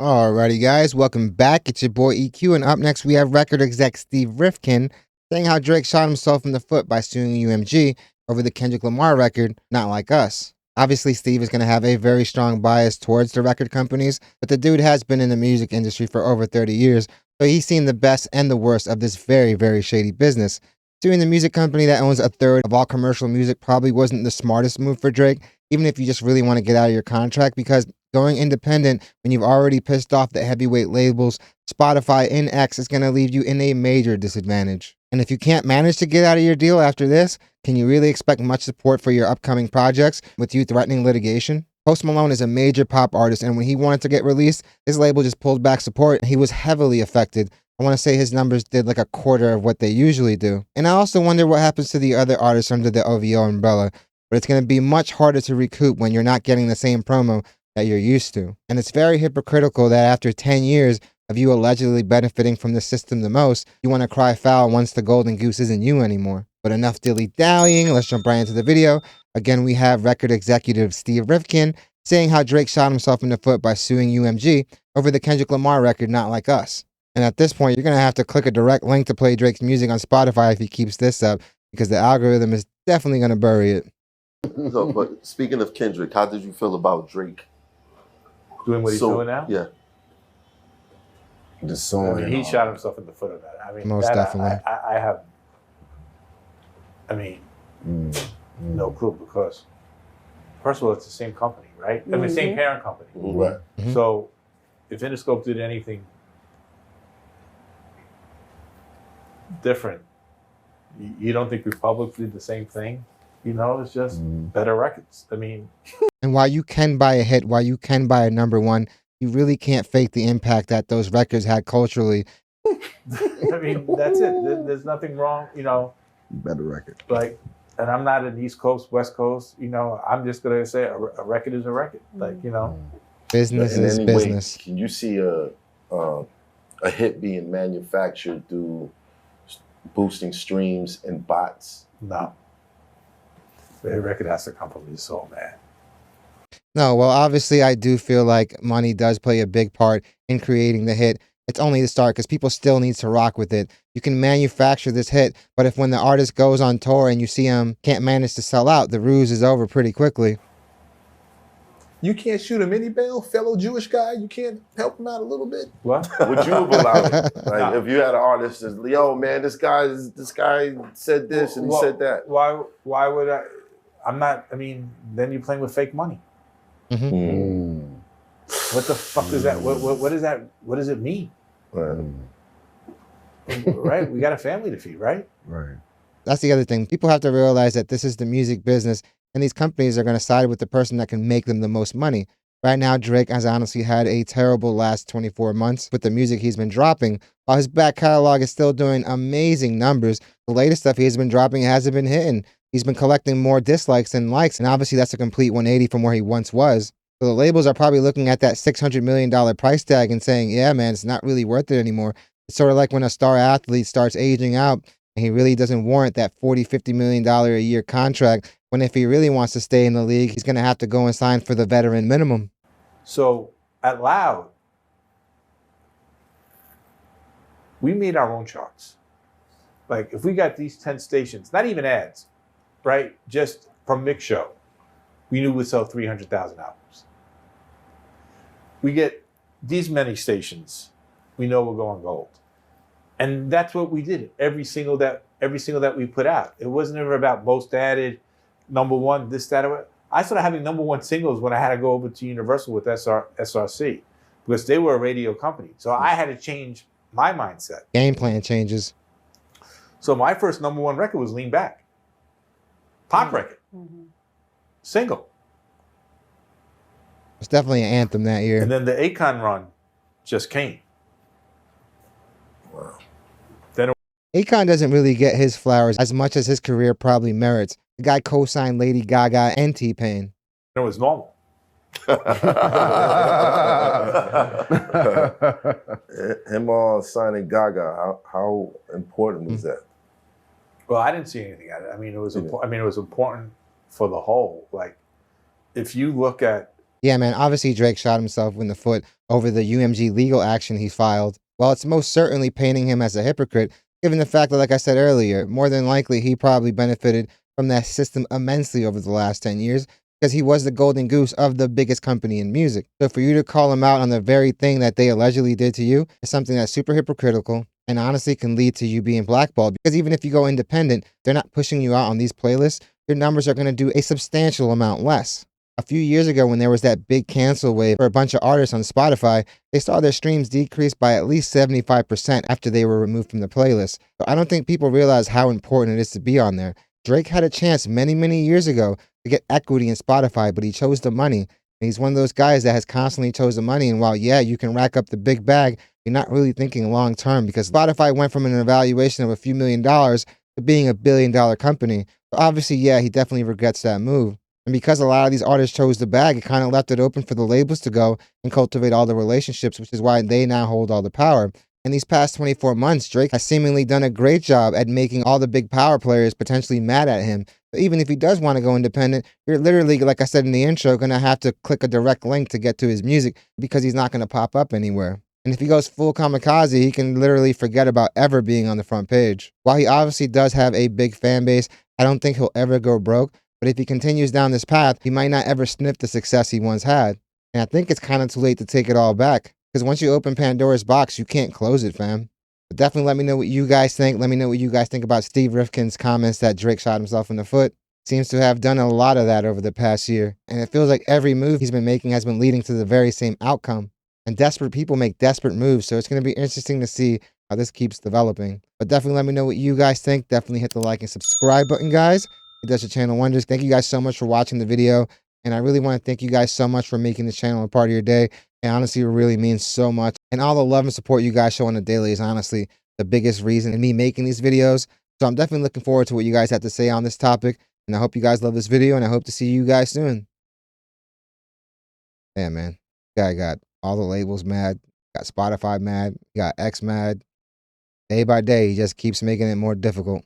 Alrighty, guys, welcome back. It's your boy EQ, and up next we have record exec Steve Riffkin saying how Drake shot himself in the foot by suing UMG over the Kendrick Lamar record, Not Like Us. Obviously, Steve is going to have a very strong bias towards the record companies, but the dude has been in the music industry for over 30 years, so he's seen the best and the worst of this very, very shady business. Suing the music company that owns a third of all commercial music probably wasn't the smartest move for Drake, even if you just really want to get out of your contract, because going independent when you've already pissed off the heavyweight labels, Spotify and X, is going to leave you in a major disadvantage. And if you can't manage to get out of your deal after this, can you really expect much support for your upcoming projects with you threatening litigation? Post Malone is a major pop artist, and when he wanted to get released, his label just pulled back support, and he was heavily affected. I want to say his numbers did like a quarter of what they usually do. And I also wonder what happens to the other artists under the OVO umbrella, but it's going to be much harder to recoup when you're not getting the same promo that you're used to. And it's very hypocritical that after 10 years of you allegedly benefiting from the system the most, you want to cry foul once the golden goose isn't you anymore. But enough dilly-dallying, let's jump right into the video. Again, we have record executive Steve Riffkin saying how Drake shot himself in the foot by suing UMG over the Kendrick Lamar record Not Like Us. And at this point, you're going to have to click a direct link to play Drake's music on Spotify if he keeps this up, because the algorithm is definitely going to bury it. So, but speaking of Kendrick, how did you feel about Drake doing what he's doing now? Yeah. The song. I mean, he shot himself in the foot of that. I mean, Most definitely. I have, no clue, because first of all, it's the same company, right? I mean, same parent company. Right. So if Interscope did anything different, you don't think Republic did the same thing? You know, it's just better records. I mean. And while you can buy a hit, while you can buy a #1, you really can't fake the impact that those records had culturally. I mean, that's it. There's nothing wrong, you know. Better record. Like, and I'm not an East Coast, West Coast, you know, I'm just going to say a record is a record. Like, you know. Business is business. Can you see a hit being manufactured through boosting streams and bots? No. The record has to come from your soul, man. No, well, obviously, I do feel like money does play a big part in creating the hit. It's only the start, because people still need to rock with it. You can manufacture this hit, but if when the artist goes on tour and you see him can't manage to sell out, the ruse is over pretty quickly. You can't shoot a mini bail, fellow Jewish guy? You can't help him out a little bit? What? Would you have allowed it? Like, if you had an artist that's, yo, man, this guy said this and he said that. Why would I? I'm not, I mean, then you're playing with fake money. What the fuck is that? What is that? What does it mean? Right? We got a family to feed, right? Right. That's the other thing. People have to realize that this is the music business, and these companies are going to side with the person that can make them the most money. Right now, Drake has honestly had a terrible last 24 months with the music he's been dropping, while his back catalog is still doing amazing numbers. The latest stuff he's been dropping hasn't been hitting. He's been collecting more dislikes than likes, and obviously that's a complete 180 from where he once was. So the labels are probably looking at that $600 million price tag and saying, yeah, man, it's not really worth it anymore. It's sort of like when a star athlete starts aging out and he really doesn't warrant that $40, $50 million a year contract, when if he really wants to stay in the league, he's going to have to go and sign for the veteran minimum. So at Loud, we made our own charts. Like, if we got these 10 stations, not even ads, right? Just from Mix Show, we knew we'd sell 300,000 albums. We get these many stations, we know we're going gold. And that's what we did. Every single that we put out. It wasn't ever about most added, #1, this, that, or I started having #1 singles when I had to go over to Universal with SRC, because they were a radio company. So I had to change my mindset. Game plan changes. So my first #1 record was Lean Back. Pop record. Single. It's definitely an anthem that year. And then the Akon run just came. Wow. Akon doesn't really get his flowers as much as his career probably merits. The guy co-signed Lady Gaga and T-Pain. It was normal. Him signing Gaga, how important was that? Well, I didn't see anything at it. I mean, it was important for the whole. Like, if you look at Yeah, man, obviously Drake shot himself in the foot over the UMG legal action he filed. While it's most certainly painting him as a hypocrite, given the fact that, like I said earlier, more than likely he probably benefited from that system immensely over the last 10 years because he was the golden goose of the biggest company in music. So for you to call him out on the very thing that they allegedly did to you is something that's super hypocritical and honestly can lead to you being blackballed, because even if you go independent, they're not pushing you out on these playlists. Your numbers are going to do a substantial amount less. A few years ago, when there was that big cancel wave for a bunch of artists on Spotify, they saw their streams decrease by at least 75% after they were removed from the playlist. So I don't think people realize how important it is to be on there. Drake had a chance many, many years ago to get equity in Spotify, but he chose the money. And he's one of those guys that has constantly chose the money. And while, yeah, you can rack up the big bag, you're not really thinking long term, because Spotify went from an evaluation of a few $1,000,000 to being a $1 billion company. So obviously, yeah, he definitely regrets that move. And because a lot of these artists chose the bag, it kind of left it open for the labels to go and cultivate all the relationships, which is why they now hold all the power. In these past 24 months, Drake has seemingly done a great job at making all the big power players potentially mad at him. So even if he does want to go independent, you're literally, like I said in the intro, going to have to click a direct link to get to his music, because he's not going to pop up anywhere. And if he goes full kamikaze, he can literally forget about ever being on the front page. While he obviously does have a big fan base, I don't think he'll ever go broke. But if he continues down this path, he might not ever sniff the success he once had. And I think it's kind of too late to take it all back, because once you open Pandora's box, you can't close it, fam. But definitely let me know what you guys think. Let me know what you guys think about Steve Riffkin's comments that Drake shot himself in the foot. Seems to have done a lot of that over the past year. And it feels like every move he's been making has been leading to the very same outcome. And desperate people make desperate moves, so it's going to be interesting to see how this keeps developing. But definitely let me know what you guys think. Definitely hit the like and subscribe button, guys. It does your channel wonders. Thank you guys so much for watching the video. And I really want to thank you guys so much for making this channel a part of your day. It honestly really means so much. And all the love and support you guys show on the daily is honestly the biggest reason in me making these videos. So I'm definitely looking forward to what you guys have to say on this topic. And I hope you guys love this video, and I hope to see you guys soon. Yeah, man. Guy got all the labels mad. Got Spotify mad. Got X mad. Day by day, he just keeps making it more difficult.